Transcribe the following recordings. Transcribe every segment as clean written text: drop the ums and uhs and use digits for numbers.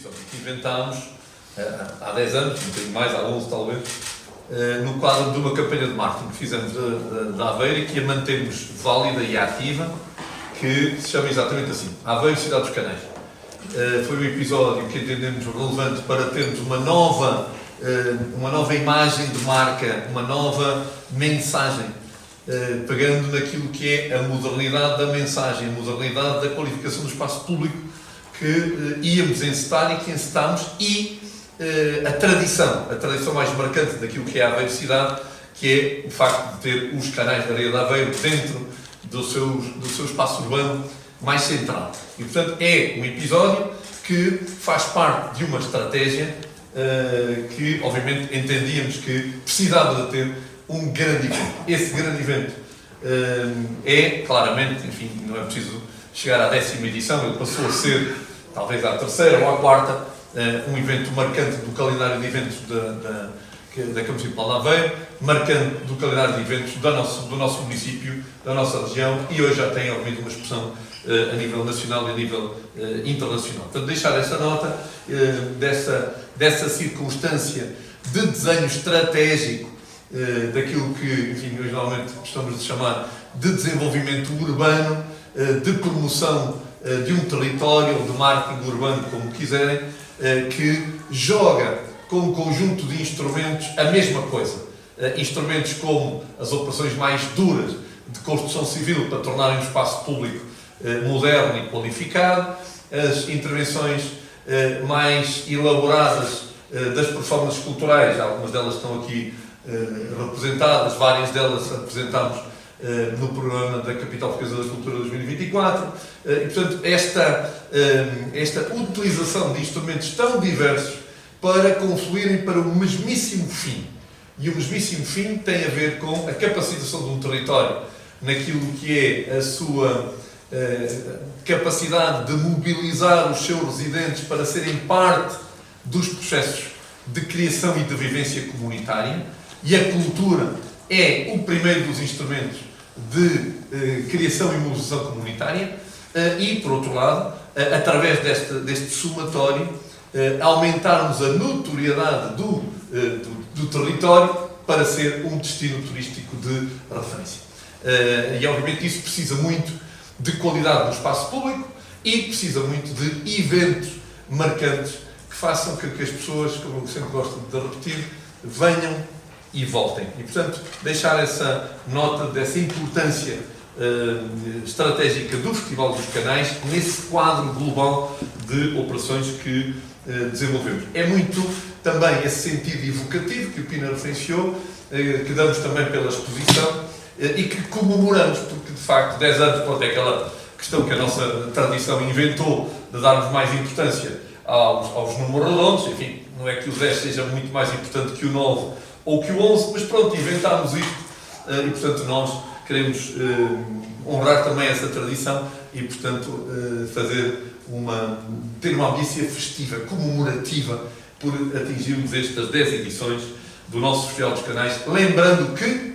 exposição que inventámos há 10 anos, um bocadinho mais, há 11 talvez, no quadro de uma campanha de marketing que fizemos da Aveiro e que a mantemos válida e ativa, que se chama exatamente assim, Aveiro Cidade dos Canais. Foi um episódio que entendemos relevante para termos uma nova imagem de marca, uma nova mensagem, pegando naquilo que é a modernidade da mensagem, a modernidade da qualificação do espaço público que íamos encetar e que encetámos, e a tradição mais marcante daquilo que é a Aveiro Cidade, que é o facto de ter os canais de areia de Aveiro dentro do seu espaço urbano mais central. E, portanto, é um episódio que faz parte de uma estratégia que, obviamente, entendíamos que precisava de ter um grande evento. Esse grande evento é, claramente, enfim, não é preciso chegar à 10ª edição, ele passou a ser, talvez, à 3ª ou à 4ª, um evento marcante do calendário de eventos da Câmara Municipal de Aveiro, marcante do calendário de eventos do nosso município, da nossa região, e hoje já tem, obviamente, uma expressão a nível nacional e a nível internacional. Portanto, deixar essa nota dessa circunstância de desenho estratégico daquilo que, enfim, hoje normalmente gostamos de chamar de desenvolvimento urbano, de promoção de um território, ou de marketing urbano, como quiserem, que joga com um conjunto de instrumentos a mesma coisa. Instrumentos como as operações mais duras de construção civil para tornarem o espaço público moderno e qualificado, as intervenções mais elaboradas das performances culturais, algumas delas estão aqui representadas, várias delas apresentámos no programa da Capital Portuguesa da Cultura 2024, e portanto esta utilização de instrumentos tão diversos para confluírem para o mesmíssimo fim. E o mesmíssimo fim tem a ver com a capacitação de um território naquilo que é a sua capacidade de mobilizar os seus residentes para serem parte dos processos de criação e de vivência comunitária, e a cultura é o primeiro dos instrumentos de criação e mobilização comunitária, e, por outro lado, através deste somatório, aumentarmos a notoriedade do território para ser um destino turístico de referência. E, obviamente, isso precisa muito de qualidade no espaço público e precisa muito de eventos marcantes que façam com que as pessoas, como eu sempre gosto de repetir, venham e voltem. E, portanto, deixar essa nota dessa importância estratégica do Festival dos Canais nesse quadro global de operações que desenvolvemos. É muito também esse sentido evocativo que o Pina referenciou, que damos também pela exposição e que comemoramos, porque de facto 10 anos, pronto, é aquela questão que a nossa tradição inventou de darmos mais importância aos números redondos. Enfim, não é que o 10 seja muito mais importante que o 9 ou que o 11, mas pronto, inventámos isto e, portanto, nós queremos honrar também essa tradição e, portanto, ter uma ambiência festiva, comemorativa, por atingirmos estas 10 edições do nosso Festival dos Canais, lembrando que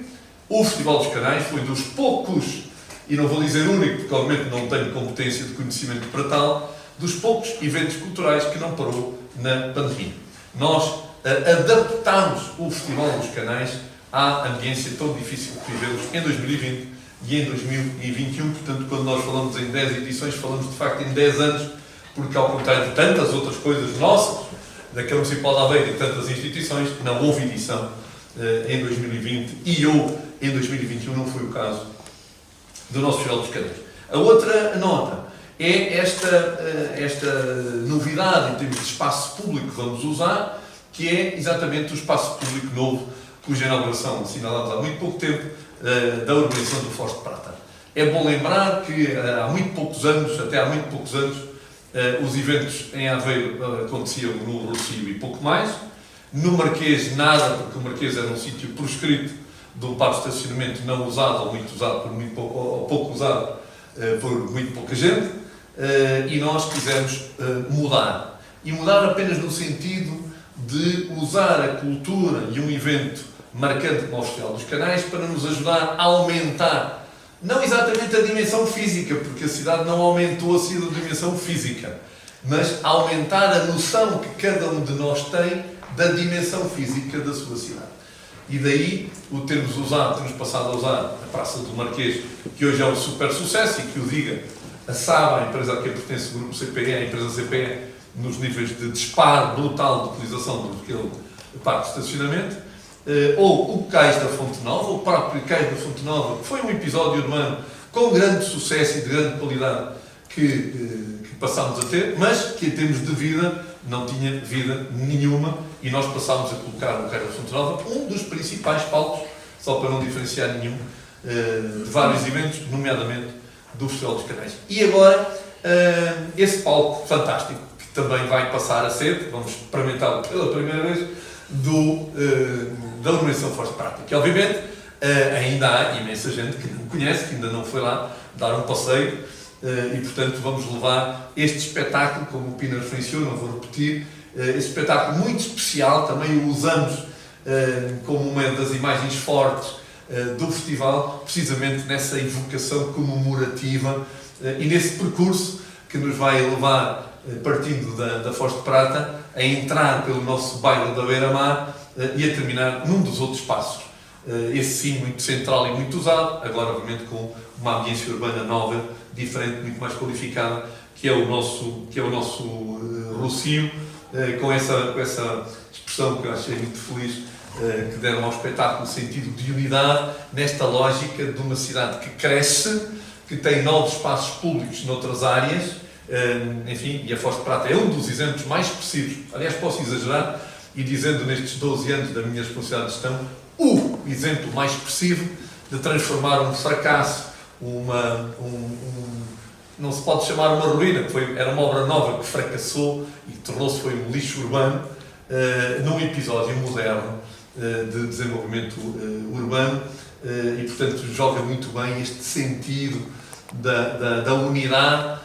o Festival dos Canais foi dos poucos, e não vou dizer único, porque obviamente não tenho competência de conhecimento para tal, dos poucos eventos culturais que não parou na pandemia. Nós adaptámos o Festival dos Canais à ambiência tão difícil que vivemos em 2020 e em 2021, portanto, quando nós falamos em 10 edições, falamos de facto em 10 anos, porque ao contrário de tantas outras coisas nossas, da Câmara Municipal de Aveiro e tantas instituições, não houve edição em 2020 e em 2021 não foi o caso do nosso Festival dos Canais. A outra nota é esta novidade em termos de espaço público que vamos usar, que é exatamente o espaço público novo, cuja inauguração assinalámos há muito pouco tempo, da urbanização do Foz de Prata. É bom lembrar que há muito poucos anos, os eventos em Aveiro aconteciam no Rocio e pouco mais. No Marquês, nada, porque o Marquês era um sítio proscrito de um parque de estacionamento não usado, ou muito usado por muito pouco, ou pouco usado por muito pouca gente, e nós quisemos mudar. E mudar apenas no sentido de usar a cultura e um evento marcante como o Festival dos Canais para nos ajudar a aumentar, não exatamente a dimensão física, porque a cidade não aumentou a sua dimensão física, mas aumentar a noção que cada um de nós tem da dimensão física da sua cidade. E daí o termos passado a usar a Praça do Marquês, que hoje é um super sucesso, e que o diga a SAB, a empresa a quem pertence o grupo CPE, a empresa CPE, nos níveis de disparo brutal de utilização daquele parque de estacionamento, ou o Cais da Fonte Nova, o próprio Cais da Fonte Nova, que foi um episódio urbano com grande sucesso e de grande qualidade que passámos a ter, mas que em termos de vida não tinha vida nenhuma, e nós passámos a colocar no Cais da Fonte Nova um dos principais palcos, só para não diferenciar nenhum, de vários eventos, nomeadamente do Festival dos Canais. E agora, esse palco fantástico, que também vai passar a ser, vamos experimentá-lo pela primeira vez, da Organização Forte Prata, que obviamente ainda há imensa gente que não conhece, que ainda não foi lá dar um passeio, e portanto vamos levar este espetáculo, como o Pina referenciou, não vou repetir, este espetáculo muito especial, também o usamos como uma das imagens fortes do festival, precisamente nessa evocação comemorativa e nesse percurso que nos vai levar, partindo da Foz de Prata, a entrar pelo nosso bairro da Beira-Mar e a terminar num dos outros passos. Esse sim muito central e muito usado, agora obviamente com uma ambiência urbana nova, diferente, muito mais qualificada, que é o nosso Rocio, com essa expressão que eu achei muito feliz, que deram ao espetáculo o sentido de unidade, nesta lógica de uma cidade que cresce, que tem novos espaços públicos noutras áreas, enfim, e a Foz de Prata é um dos exemplos mais expressivos, aliás posso exagerar, e dizendo nestes 12 anos da minha responsabilidade de gestão, o exemplo mais expressivo de transformar um fracasso, não se pode chamar uma ruína, era uma obra nova que fracassou e tornou-se um lixo urbano, num episódio moderno de desenvolvimento urbano, e portanto joga muito bem este sentido da unidade,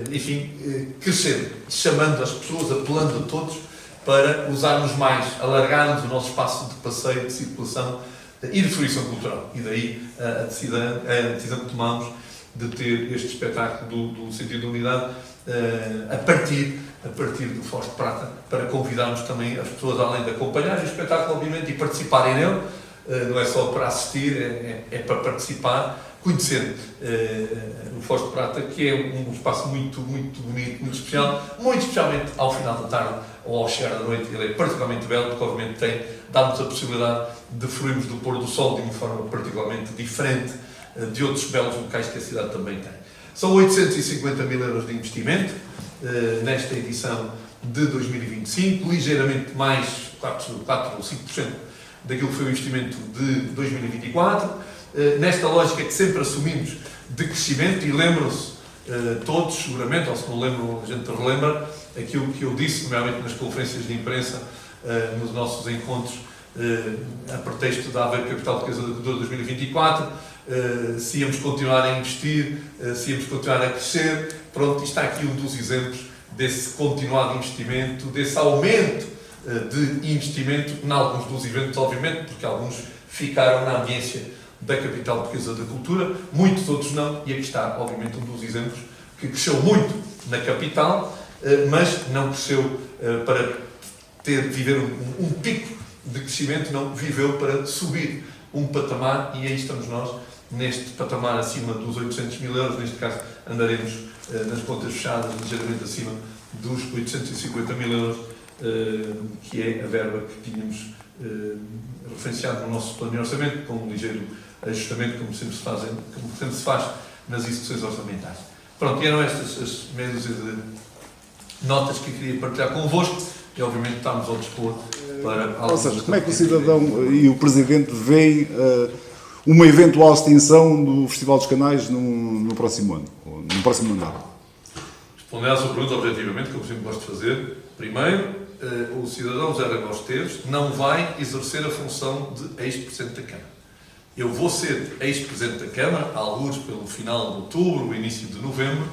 enfim, crescendo, chamando as pessoas, apelando a todos para usarmos mais, alargarmos o nosso espaço de passeio, de circulação e de fruição cultural. E daí a decisão que tomámos de ter este espetáculo do sentido de unidade a partir do Foz de Prata, para convidarmos também as pessoas, além de acompanhar o espetáculo, obviamente, e participarem nele, não é só para assistir, é para participar, conhecendo o Foz de Prata, que é um espaço muito, muito bonito, muito especial, muito especialmente ao final da tarde ou ao chegar da noite. Ele é particularmente belo, porque obviamente dá-nos a possibilidade de fruirmos do pôr do sol de uma forma particularmente diferente de outros belos locais que a cidade também tem. São 850 mil euros de investimento nesta edição de 2025, ligeiramente mais 4 ou 5% daquilo que foi o investimento de 2024, nesta lógica que sempre assumimos de crescimento, e lembram-se todos, seguramente, ou se não lembram, a gente relembra aquilo que eu disse, nomeadamente nas conferências de imprensa, nos nossos encontros, a pretexto da Aveiro Capital Portuguesa da Cultura 2024, se íamos continuar a investir, se íamos continuar a crescer. Pronto, está aqui um dos exemplos desse continuado investimento, desse aumento de investimento em alguns dos eventos, obviamente, porque alguns ficaram na ambiência da Capital Portuguesa da Cultura, muitos outros não, e aqui está, obviamente, um dos exemplos que cresceu muito na capital, mas não cresceu para viver um pico de crescimento, não viveu para subir um patamar, e aí estamos nós, neste patamar acima dos 800 mil euros, neste caso andaremos nas contas fechadas, ligeiramente acima dos 850 mil euros, que é a verba que tínhamos referenciado no nosso plano de orçamento, com um ligeiro ajustamento, como sempre se faz nas execuções orçamentais. Pronto, e eram estas as meia dúzia de notas que eu queria partilhar convosco, e obviamente estamos ao dispor para... Ou seja, como é que o cidadão e o Presidente veem uma eventual extinção do Festival dos Canais no próximo ano, ou no próximo mandato? Respondendo à sua pergunta objetivamente, como sempre gosto de fazer, primeiro, o cidadão José Raposo Teves não vai exercer a função de ex-Presidente da Câmara. Eu vou ser ex-Presidente da Câmara, alguns pelo final de outubro, o início de novembro,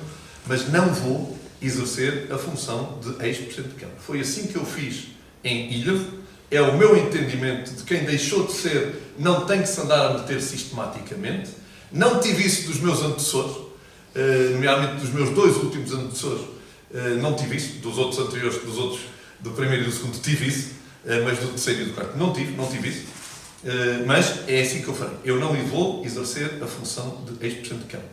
mas não vou exercer a função de ex-Presidente da Câmara. Foi assim que eu fiz em Ilhavo, é o meu entendimento de quem deixou de ser, não tem que se andar a meter sistematicamente, não tive isso dos meus antecessores, nomeadamente dos meus dois últimos antecessores, Não tive isso, dos outros anteriores, do primeiro e do segundo tive isso, mas do terceiro e do quarto não tive isso. Mas é assim que eu farei. Eu não vou exercer a função de ex-Presidente de Câmara.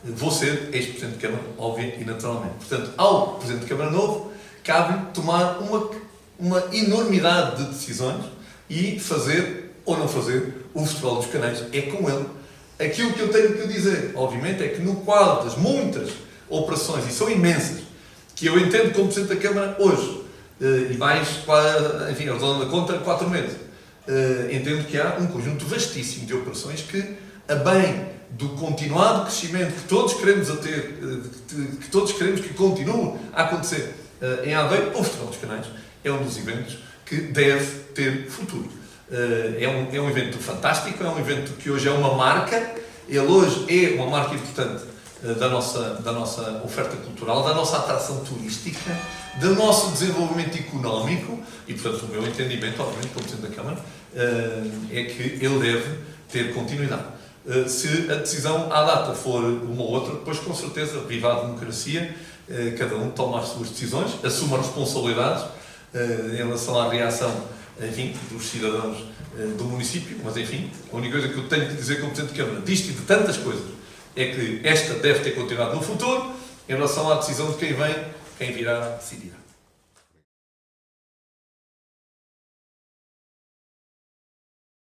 Vou ser ex-Presidente de Câmara, óbvio e naturalmente. Portanto, ao Presidente de Câmara novo, cabe tomar uma enormidade de decisões e fazer ou não fazer o Festival dos Canais. É com ele. Aquilo que eu tenho que dizer, obviamente, é que no quadro das muitas operações, e são imensas, que eu entendo como Presidente da Câmara hoje, e mais, enfim, arredondando a conta, 4 meses, entendo que há um conjunto vastíssimo de operações que, a bem do continuado crescimento que todos queremos ter, que todos queremos que continue a acontecer em Aveiro, o Festival dos Canais é um dos eventos que deve ter futuro. É um evento fantástico, é um evento que hoje é uma marca, ele hoje é uma marca importante da nossa oferta cultural, da nossa atração turística, do nosso desenvolvimento económico e, portanto, o meu entendimento, obviamente, como Presidente da Câmara, é que ele deve ter continuidade. Se a decisão à data for uma ou outra, depois, com certeza, viva a democracia, cada um toma as suas decisões, assume as responsabilidades em relação à reação, enfim, dos cidadãos do município, mas, enfim, a única coisa que eu tenho que dizer como Presidente da Câmara, disto e de tantas coisas, é que esta deve ter continuado no futuro, em relação à decisão de quem virá decidir.